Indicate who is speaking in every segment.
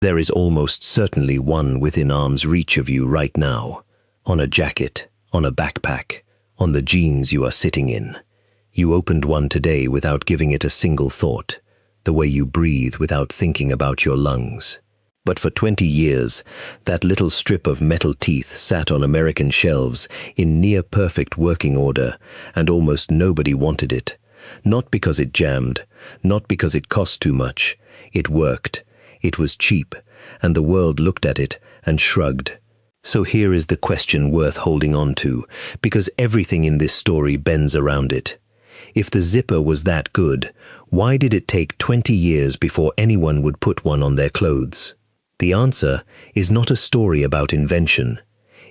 Speaker 1: There is almost certainly one within arm's reach of you right now, on a jacket, on a backpack, on the jeans you are sitting in. You opened one today without giving it a single thought, the way you breathe without thinking about your lungs. But for 20 years, that little strip of metal teeth sat on American shelves in near-perfect working order, and almost nobody wanted it. Not because it jammed, not because it cost too much. It worked. It was cheap, and the world looked at it and shrugged. So here is the question worth holding on to, because everything in this story bends around it. If the zipper was that good, why did it take 20 years before anyone would put one on their clothes? The answer is not a story about invention.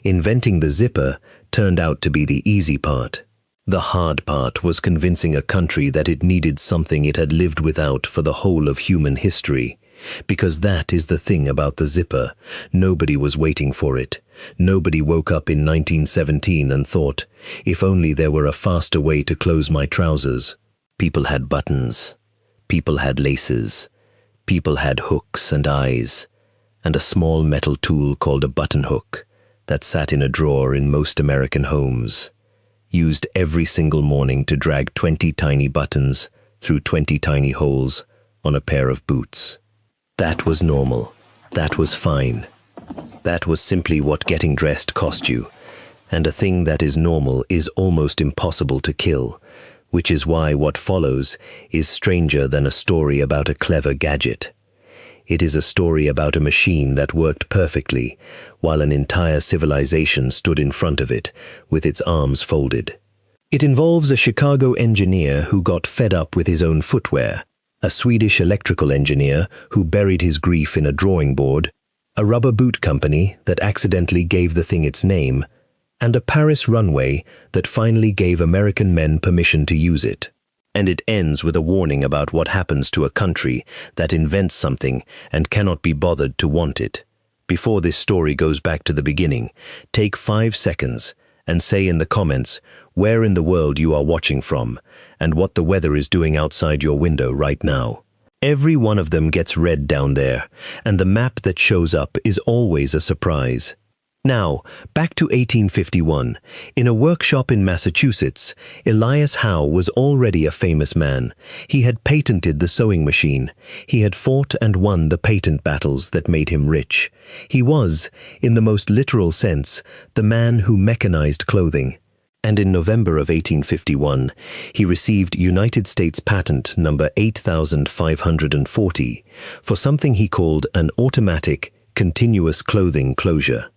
Speaker 1: Inventing the zipper turned out to be the easy part. The hard part was convincing a country that it needed something it had lived without for the whole of human history. Because that is the thing about the zipper. Nobody was waiting for it. Nobody woke up in 1917 and thought, if only there were a faster way to close my trousers. People had buttons. People had laces. People had hooks and eyes. And a small metal tool called a button hook that sat in a drawer in most American homes, used every single morning to drag 20 tiny buttons through 20 tiny holes on a pair of boots. That was normal. That was fine. That was simply what getting dressed cost you. And a thing that is normal is almost impossible to kill, which is why what follows is stranger than a story about a clever gadget. It is a story about a machine that worked perfectly, while an entire civilization stood in front of it, with its arms folded. It involves a Chicago engineer who got fed up with his own footwear, a Swedish electrical engineer who buried his grief in a drawing board, a rubber boot company that accidentally gave the thing its name, and a Paris runway that finally gave American men permission to use it. And it ends with a warning about what happens to a country that invents something and cannot be bothered to want it. Before this story goes back to the beginning, take 5 seconds and say in the comments where in the world you are watching from and what the weather is doing outside your window right now. Every one of them gets read down there, and the map that shows up is always a surprise. Now, back to 1851. In a workshop in Massachusetts, Elias Howe was already a famous man. He had patented the sewing machine. He had fought and won the patent battles that made him rich. He was, in the most literal sense, the man who mechanized clothing. And in November of 1851, he received United States patent number 8540 for something he called an automatic, continuous clothing closure.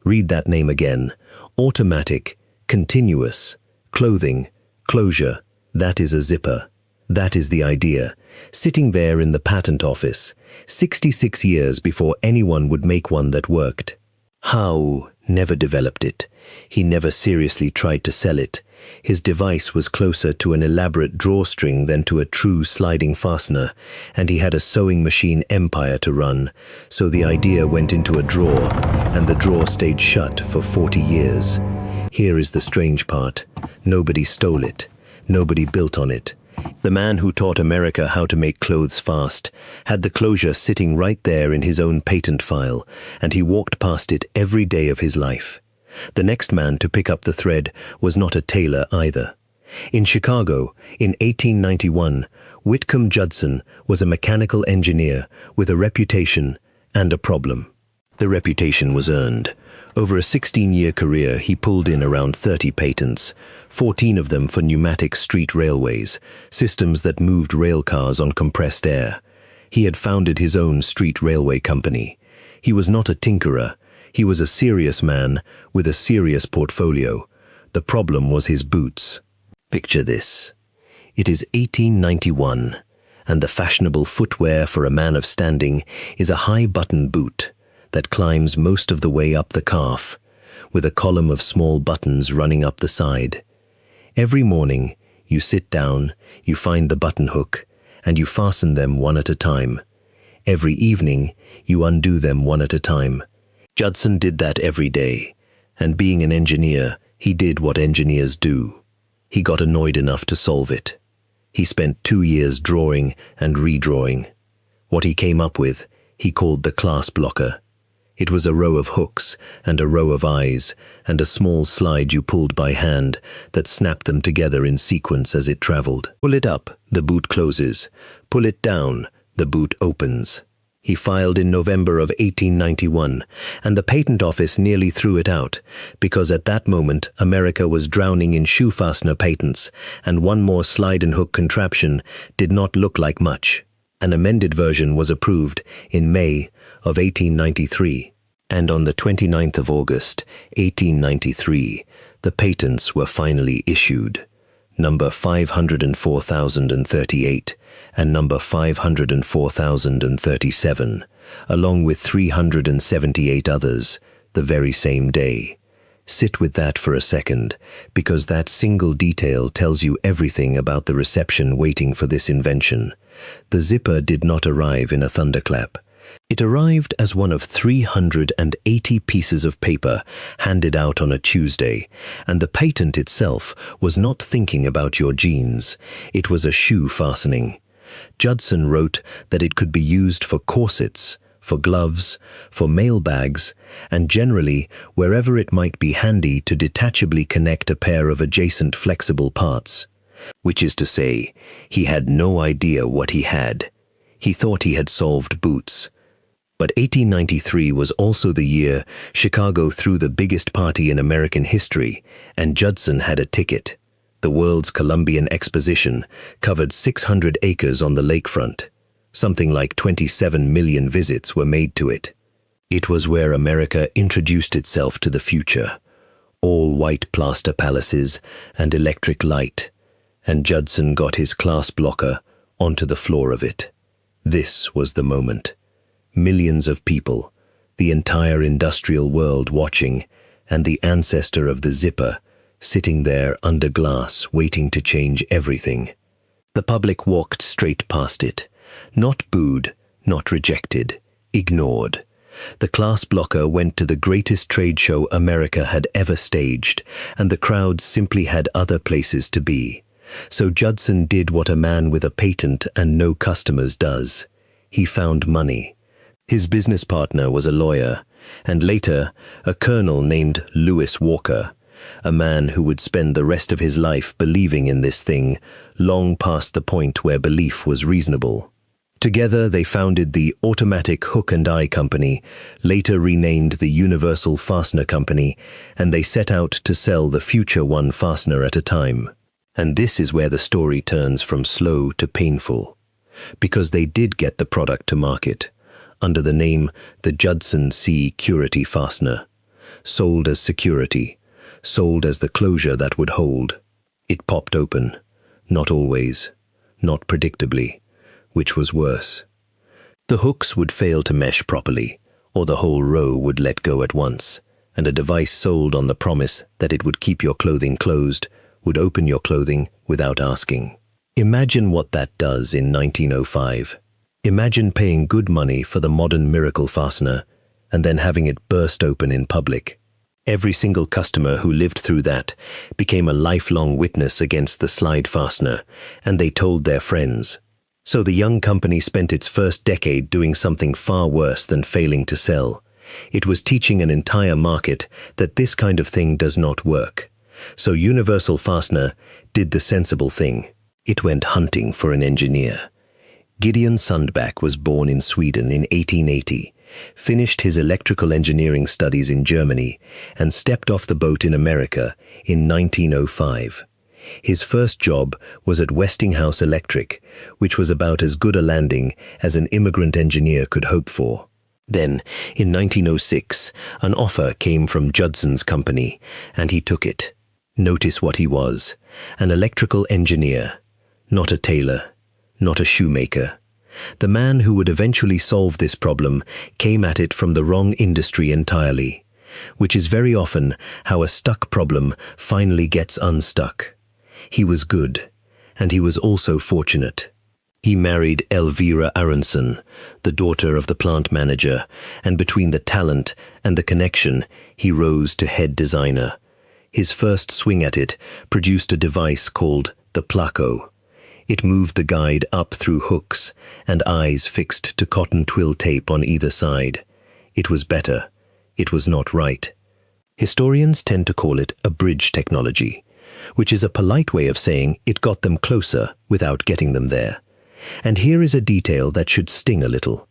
Speaker 1: Read that name again. Automatic, continuous, clothing, closure. That is a zipper. That is the idea. Sitting there in the patent office, 66 years before anyone would make one that worked. Howe never developed it. He never seriously tried to sell it. His device was closer to an elaborate drawstring than to a true sliding fastener, and he had a sewing machine empire to run, so the idea went into a drawer, and the drawer stayed shut for 40 years. Here is the strange part. Nobody stole it. Nobody built on it. The man who taught America how to make clothes fast had the closure sitting right there in his own patent file, and he walked past it every day of his life. The next man to pick up the thread was not a tailor either. In Chicago, in 1891, Whitcomb Judson was a mechanical engineer with a reputation and a problem. The reputation was earned. Over a 16-year career, he pulled in around 30 patents, 14 of them for pneumatic street railways, systems that moved rail cars on compressed air. He had founded his own street railway company. He was not a tinkerer. He was a serious man with a serious portfolio. The problem was his boots. Picture this. It is 1891, and the fashionable footwear for a man of standing is a high-button boot that climbs most of the way up the calf, with a column of small buttons running up the side. Every morning, you sit down, you find the button hook, and you fasten them one at a time. Every evening, you undo them one at a time. Judson did that every day, and being an engineer, he did what engineers do. He got annoyed enough to solve it. He spent 2 years drawing and redrawing. What he came up with, he called the class blocker. It was a row of hooks and a row of eyes and a small slide you pulled by hand that snapped them together in sequence as it traveled. Pull it up, the boot closes. Pull it down, the boot opens. He filed in November of 1891, and the patent office nearly threw it out, because at that moment America was drowning in shoe fastener patents, and one more slide and hook contraption did not look like much. An amended version was approved in May of 1893, and on the 29th of August, 1893, the patents were finally issued. Number 504,038 and number 504,037, along with 378 others, the very same day. Sit with that for a second, because that single detail tells you everything about the reception waiting for this invention. The zipper did not arrive in a thunderclap. It arrived as one of 380 pieces of paper handed out on a Tuesday, and the patent itself was not thinking about your jeans. It was a shoe fastening. Judson wrote that it could be used for corsets, for gloves, for mail bags, and generally wherever it might be handy to detachably connect a pair of adjacent flexible parts. Which is to say, he had no idea what he had. He thought he had solved boots. But 1893 was also the year Chicago threw the biggest party in American history, and Judson had a ticket. The World's Columbian Exposition covered 600 acres on the lakefront. Something like 27 million visits were made to it. It was where America introduced itself to the future. All white plaster palaces and electric light. And Judson got his class blocker onto the floor of it. This was the moment. Millions of people, the entire industrial world watching, and the ancestor of the zipper sitting there under glass waiting to change everything. The public walked straight past it, not booed, not rejected, ignored. The class blocker went to the greatest trade show America had ever staged, and the crowd simply had other places to be. So Judson did what a man with a patent and no customers does. He found money. His business partner was a lawyer, and later a colonel named Lewis Walker, a man who would spend the rest of his life believing in this thing, long past the point where belief was reasonable. Together they founded the Automatic Hook and Eye Company, later renamed the Universal Fastener Company, and they set out to sell the future one fastener at a time. And this is where the story turns from slow to painful, because they did get the product to market, under the name the Judson Security Fastener, sold as security, sold as the closure that would hold. It popped open, not always, not predictably, which was worse. The hooks would fail to mesh properly, or the whole row would let go at once, and a device sold on the promise that it would keep your clothing closed would open your clothing without asking. Imagine what that does in 1905. Imagine paying good money for the modern miracle fastener and then having it burst open in public. Every single customer who lived through that became a lifelong witness against the slide fastener, and they told their friends. So the young company spent its first decade doing something far worse than failing to sell. It was teaching an entire market that this kind of thing does not work. So Universal Fastener did the sensible thing. It went hunting for an engineer. Gideon Sundback was born in Sweden in 1880, finished his electrical engineering studies in Germany, and stepped off the boat in America in 1905. His first job was at Westinghouse Electric, which was about as good a landing as an immigrant engineer could hope for. Then, in 1906, an offer came from Judson's company, and he took it. Notice what he was: an electrical engineer, not a tailor, not a shoemaker. The man who would eventually solve this problem came at it from the wrong industry entirely, which is very often how a stuck problem finally gets unstuck. He was good, and he was also fortunate. He married Elvira Aronson, the daughter of the plant manager, and between the talent and the connection, he rose to head designer. His first swing at it produced a device called the Placo. It moved the guide up through hooks and eyes fixed to cotton twill tape on either side. It was better. It was not right. Historians tend to call it a bridge technology, which is a polite way of saying it got them closer without getting them there. And here is a detail that should sting a little.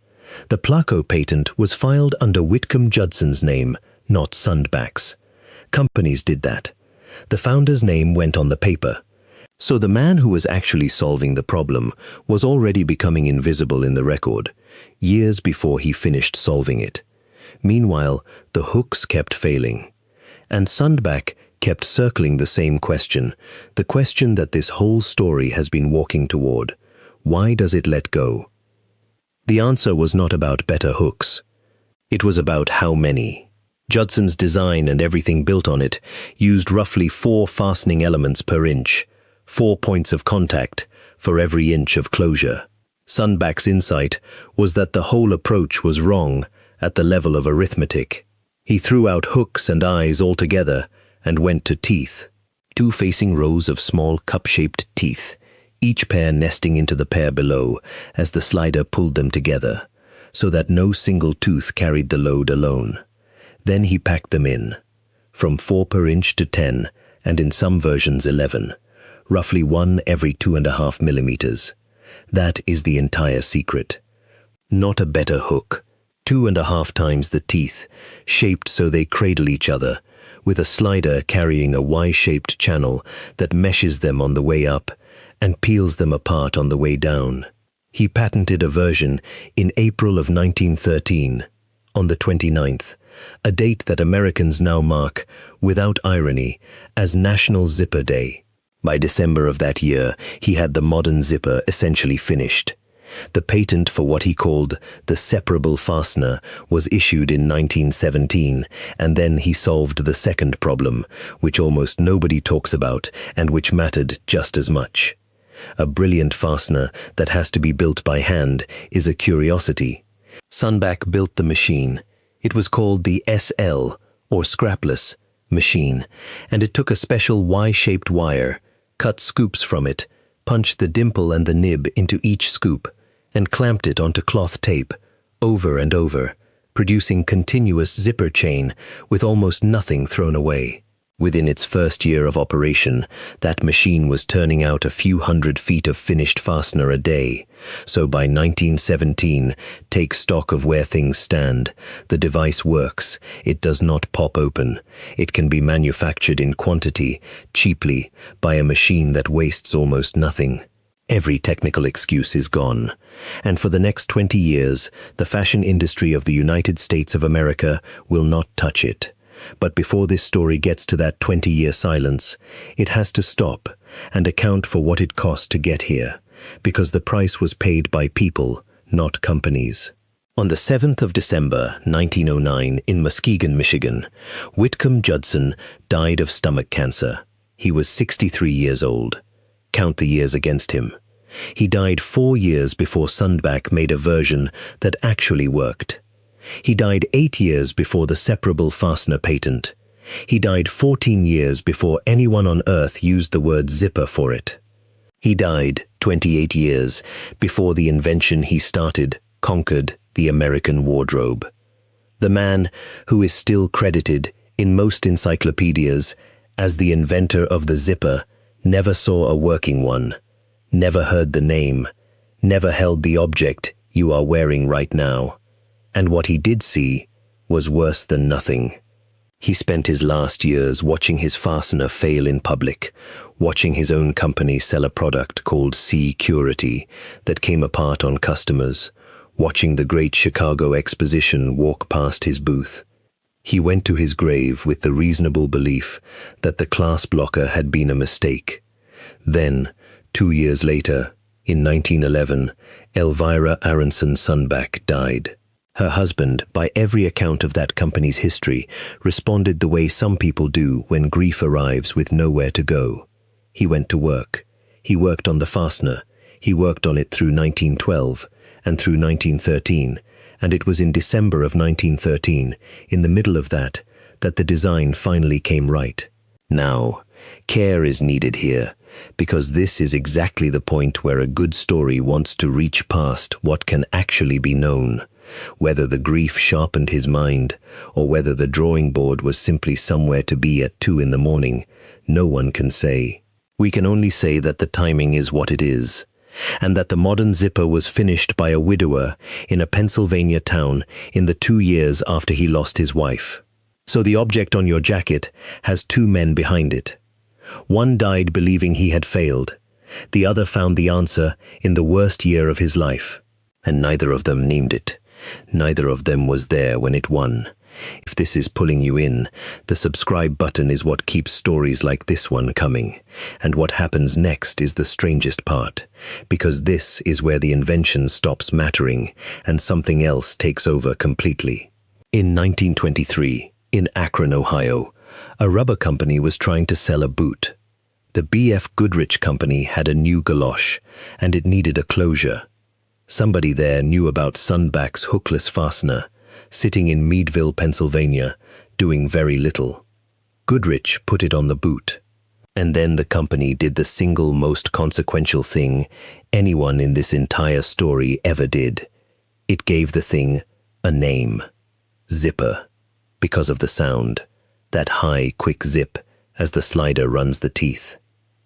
Speaker 1: The Placo patent was filed under Whitcomb Judson's name, not Sundback's. Companies did that. The founder's name went on the paper. So the man who was actually solving the problem was already becoming invisible in the record, years before he finished solving it. Meanwhile, the hooks kept failing. And Sundback kept circling the same question, the question that this whole story has been walking toward. Why does it let go? The answer was not about better hooks. It was about how many. Judson's design and everything built on it used roughly 4 fastening elements per inch, 4 points of contact for every inch of closure. Sundback's insight was that the whole approach was wrong at the level of arithmetic. He threw out hooks and eyes altogether and went to teeth. 2 facing rows of small cup-shaped teeth, each pair nesting into the pair below as the slider pulled them together, so that no single tooth carried the load alone. Then he packed them in, from 4 per inch to 10, and in some versions 11, roughly 1 every 2.5 millimeters. That is the entire secret. Not a better hook. 2.5 times the teeth, shaped so they cradle each other, with a slider carrying a Y-shaped channel that meshes them on the way up and peels them apart on the way down. He patented a version in April of 1913, on the 29th, a date that Americans now mark, without irony, as National Zipper Day. By December of that year, he had the modern zipper essentially finished. The patent for what he called the separable fastener was issued in 1917, and then he solved the second problem, which almost nobody talks about and which mattered just as much. A brilliant fastener that has to be built by hand is a curiosity. Sundback built the machine. It was called the SL, or scrapless, machine, and it took a special Y-shaped wire, cut scoops from it, punched the dimple and the nib into each scoop, and clamped it onto cloth tape, over and over, producing continuous zipper chain with almost nothing thrown away. Within its first year of operation, that machine was turning out a few hundred feet of finished fastener a day. So by 1917, take stock of where things stand. The device works. It does not pop open. It can be manufactured in quantity, cheaply, by a machine that wastes almost nothing. Every technical excuse is gone. And for the next 20 years, the fashion industry of the United States of America will not touch it. But before this story gets to that 20-year silence, it has to stop and account for what it cost to get here, because the price was paid by people, not companies. On the 7th of December, 1909, in Muskegon, Michigan, Whitcomb Judson died of stomach cancer. He was 63 years old. Count the years against him. He died 4 years before Sundback made a version that actually worked. He died 8 years before the separable fastener patent. He died 14 years before anyone on Earth used the word zipper for it. He died 28 years before the invention he started conquered the American wardrobe. The man who is still credited in most encyclopedias as the inventor of the zipper never saw a working one, never heard the name, never held the object you are wearing right now. And what he did see was worse than nothing. He spent his last years watching his fastener fail in public, watching his own company sell a product called Security that came apart on customers, watching the Great Chicago Exposition walk past his booth. He went to his grave with the reasonable belief that the class blocker had been a mistake. Then, 2 years later, in 1911, Elvira Aronson Sundback died. Her husband, by every account of that company's history, responded the way some people do when grief arrives with nowhere to go. He went to work. He worked on the fastener. He worked on it through 1912 and through 1913, and it was in December of 1913, in the middle of that the design finally came right. Now, care is needed here, because this is exactly the point where a good story wants to reach past what can actually be known. Whether the grief sharpened his mind, or whether the drawing board was simply somewhere to be at 2 in the morning, no one can say. We can only say that the timing is what it is, and that the modern zipper was finished by a widower in a Pennsylvania town in the 2 years after he lost his wife. So the object on your jacket has 2 men behind it. One died believing he had failed. The other found the answer in the worst year of his life. And neither of them named it. Neither of them was there when it won. If this is pulling you in, the subscribe button is what keeps stories like this one coming. And what happens next is the strangest part, because this is where the invention stops mattering and something else takes over completely. In 1923, in Akron, Ohio, a rubber company was trying to sell a boot. The B.F. Goodrich Company had a new galosh, and it needed a closure. Somebody there knew about Sunback's hookless fastener, sitting in Meadville, Pennsylvania, doing very little. Goodrich put it on the boot. And then the company did the single most consequential thing anyone in this entire story ever did. It gave the thing a name. Zipper. Because of the sound. That high, quick zip as the slider runs the teeth.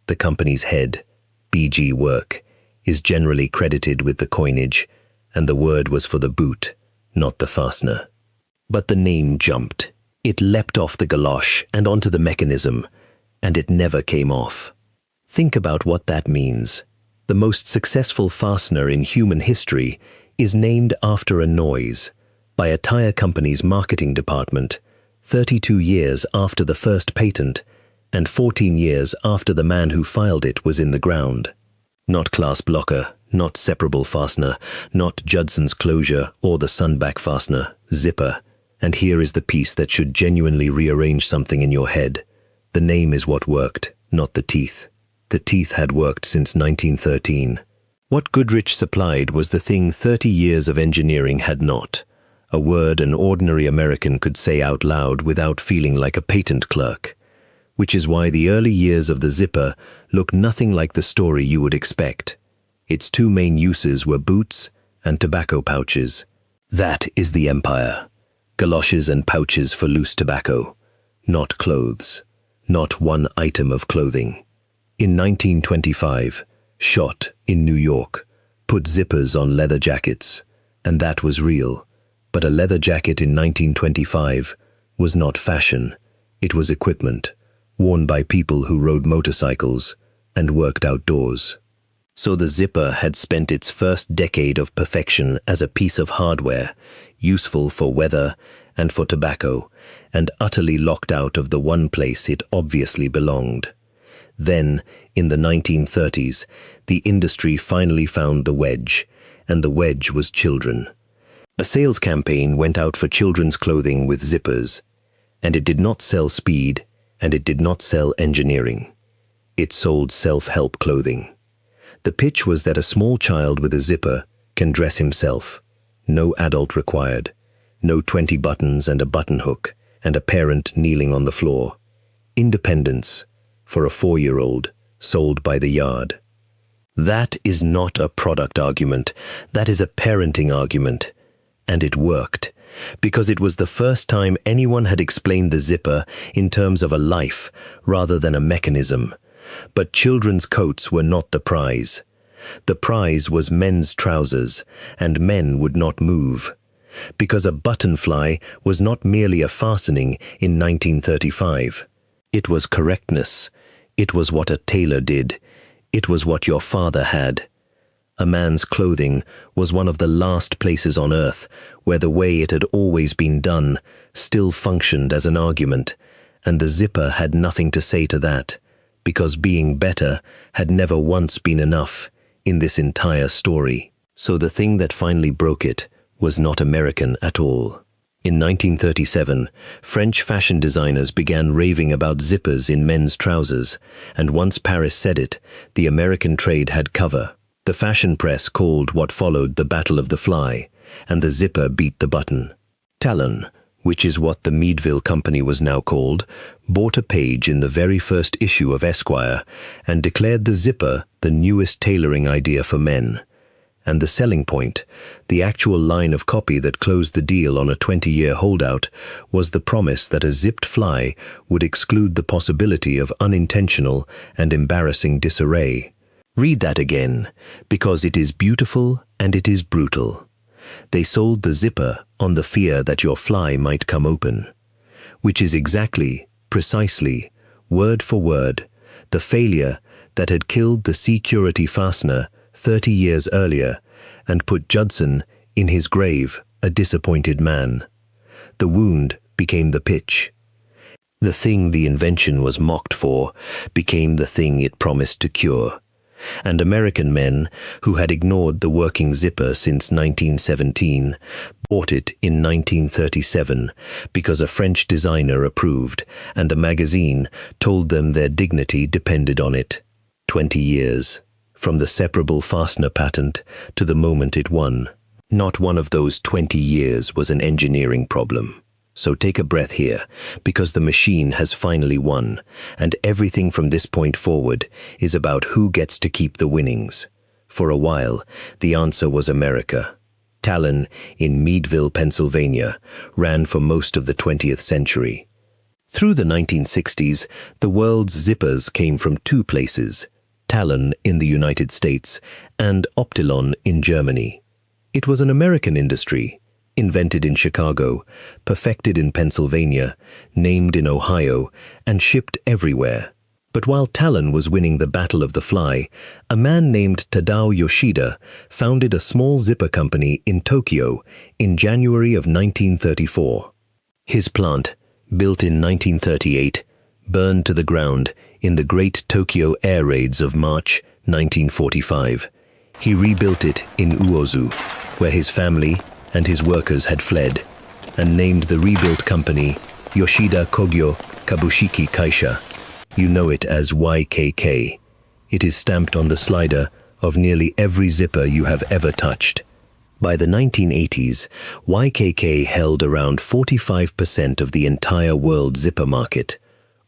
Speaker 1: The company's head, BG Work, is generally credited with the coinage, and the word was for the boot, not the fastener. But the name jumped. It leapt off the galosh and onto the mechanism, and it never came off. Think about what that means. The most successful fastener in human history is named after a noise by a tire company's marketing department, 32 years after the first patent, and 14 years after the man who filed it was in the ground. Not clasp locker, not separable fastener, not Judson's closure or the Sunback fastener, zipper. And here is the piece that should genuinely rearrange something in your head. The name is what worked, not the teeth. The teeth had worked since 1913. What Goodrich supplied was the thing 30 years of engineering had not. A word an ordinary American could say out loud without feeling like a patent clerk. Which is why the early years of the zipper look nothing like the story you would expect. Its 2 main uses were boots and tobacco pouches. That is the empire. Galoshes and pouches for loose tobacco. Not clothes. Not one item of clothing. In 1925, Schott, in New York, put zippers on leather jackets, and that was real. But a leather jacket in 1925 was not fashion, it was equipment, worn by people who rode motorcycles and worked outdoors. So the zipper had spent its first decade of perfection as a piece of hardware, useful for weather and for tobacco, and utterly locked out of the one place it obviously belonged. Then, in the 1930s, the industry finally found the wedge, and the wedge was children. A sales campaign went out for children's clothing with zippers, and it did not sell speed, and it did not sell engineering. It sold self-help clothing. The pitch was that a small child with a zipper can dress himself. No adult required. No 20 buttons and a button hook, and a parent kneeling on the floor. Independence for a 4-year-old sold by the yard. That is not a product argument. That is a parenting argument. And it worked, because it was the first time anyone had explained the zipper in terms of a life rather than a mechanism. But children's coats were not the prize. The prize was men's trousers, and men would not move. Because a button fly was not merely a fastening in 1935. It was correctness. It was what a tailor did. It was what your father had. A man's clothing was one of the last places on earth where the way it had always been done still functioned as an argument, and the zipper had nothing to say to that, because being better had never once been enough in this entire story. So the thing that finally broke it was not American at all. In 1937, French fashion designers began raving about zippers in men's trousers, and once Paris said it, the American trade had cover. The fashion press called what followed the Battle of the Fly, and the zipper beat the button. Talon, which is what the Meadville Company was now called, bought a page in the very first issue of Esquire and declared the zipper the newest tailoring idea for men. And the selling point, the actual line of copy that closed the deal on a 20-year holdout, was the promise that a zipped fly would exclude the possibility of unintentional and embarrassing disarray. Read that again, because it is beautiful and it is brutal. They sold the zipper on the fear that your fly might come open, which is exactly, precisely, word for word, the failure that had killed the security fastener 30 years earlier and put Judson in his grave, a disappointed man. The wound became the pitch. The thing the invention was mocked for became the thing it promised to cure. And American men, who had ignored the working zipper since 1917, bought it in 1937 because a French designer approved and a magazine told them their dignity depended on it. 20 years, from the separable fastener patent to the moment it won. Not one of those 20 years was an engineering problem. So take a breath here, because the machine has finally won, and everything from this point forward is about who gets to keep the winnings. For a while, the answer was America. Talon, in Meadville, Pennsylvania, ran for most of the 20th century. Through the 1960s, the world's zippers came from two places, Talon in the United States and Optilon in Germany. It was an American industry, invented in Chicago, perfected in Pennsylvania, named in Ohio, and shipped everywhere. But while Talon was winning the Battle of the Fly, a man named Tadao Yoshida founded a small zipper company in Tokyo in January of 1934. His plant, built in 1938, burned to the ground in the Great Tokyo Air Raids of March 1945. He rebuilt it in Uozu, where his family and his workers had fled, and named the rebuilt company Yoshida Kogyo Kabushiki Kaisha. You know it as YKK. It is stamped on the slider of nearly every zipper you have ever touched. By the 1980s, YKK held around 45% of the entire world zipper market.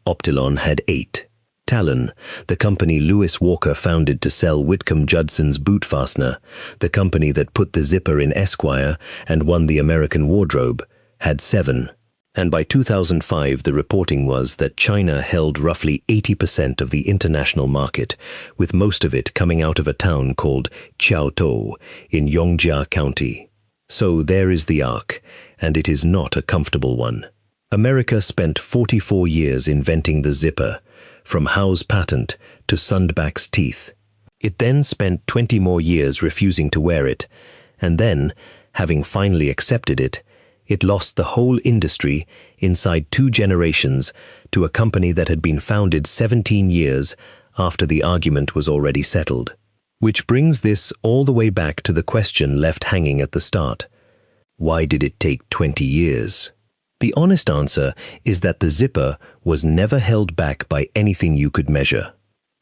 Speaker 1: Optilon had 8%. Talon, the company Lewis Walker founded to sell Whitcomb Judson's boot fastener, the company that put the zipper in Esquire and won the American wardrobe, had 7%. And by 2005, the reporting was that China held roughly 80% of the international market, with most of it coming out of a town called Qiaotou in Yongjia County. So there is the arc, and it is not a comfortable one. America spent 44 years inventing the zipper, from Howe's patent to Sundback's teeth. It then spent 20 more years refusing to wear it, and then, having finally accepted it, it lost the whole industry inside 2 generations to a company that had been founded 17 years after the argument was already settled. Which brings this all the way back to the question left hanging at the start. Why did it take 20 years? The honest answer is that the zipper was never held back by anything you could measure.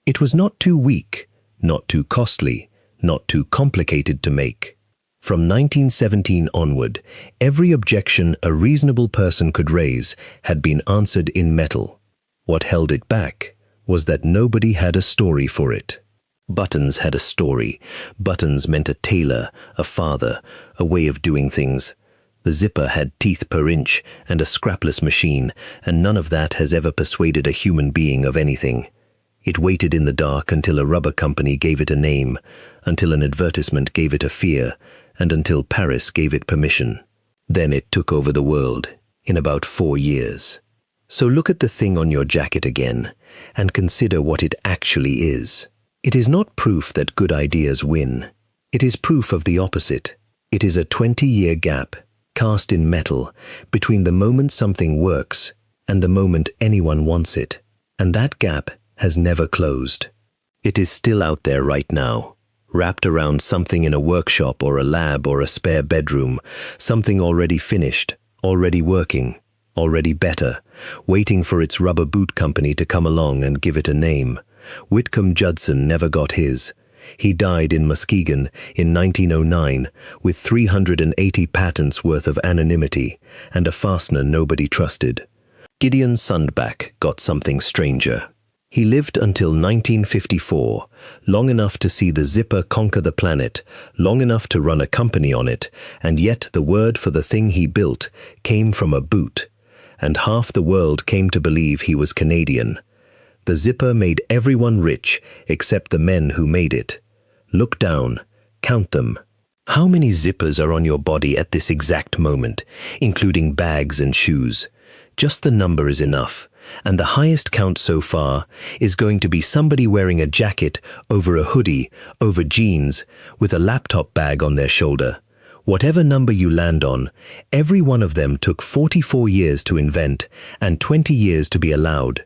Speaker 1: It was not too weak, not too costly, not too complicated to make. From 1917 onward, every objection a reasonable person could raise had been answered in metal. What held it back was that nobody had a story for it. Buttons had a story. Buttons meant a tailor, a father, a way of doing things. The zipper had teeth per inch and a scrapless machine, and none of that has ever persuaded a human being of anything. It waited in the dark until a rubber company gave it a name, until an advertisement gave it a fear, and until Paris gave it permission. Then it took over the world, in about 4 years. So look at the thing on your jacket again, and consider what it actually is. It is not proof that good ideas win. It is proof of the opposite. It is a 20-year gap, cast in metal, between the moment something works and the moment anyone wants it. And that gap has never closed. It is still out there right now, wrapped around something in a workshop or a lab or a spare bedroom, something already finished, already working, already better, waiting for its rubber boot company to come along and give it a name. Whitcomb Judson never got his. He died in Muskegon in 1909 with 380 patents worth of anonymity and a fastener nobody trusted. Gideon Sundback got something stranger. He lived until 1954, long enough to see the Zipper conquer the planet, long enough to run a company on it, and yet the word for the thing he built came from a boot, and half the world came to believe he was Canadian. The Zipper made everyone rich except the men who made it. Look down, count them. How many zippers are on your body at this exact moment, including bags and shoes? Just the number is enough, and the highest count so far is going to be somebody wearing a jacket over a hoodie, over jeans, with a laptop bag on their shoulder. Whatever number you land on, every one of them took 44 years to invent and 20 years to be allowed.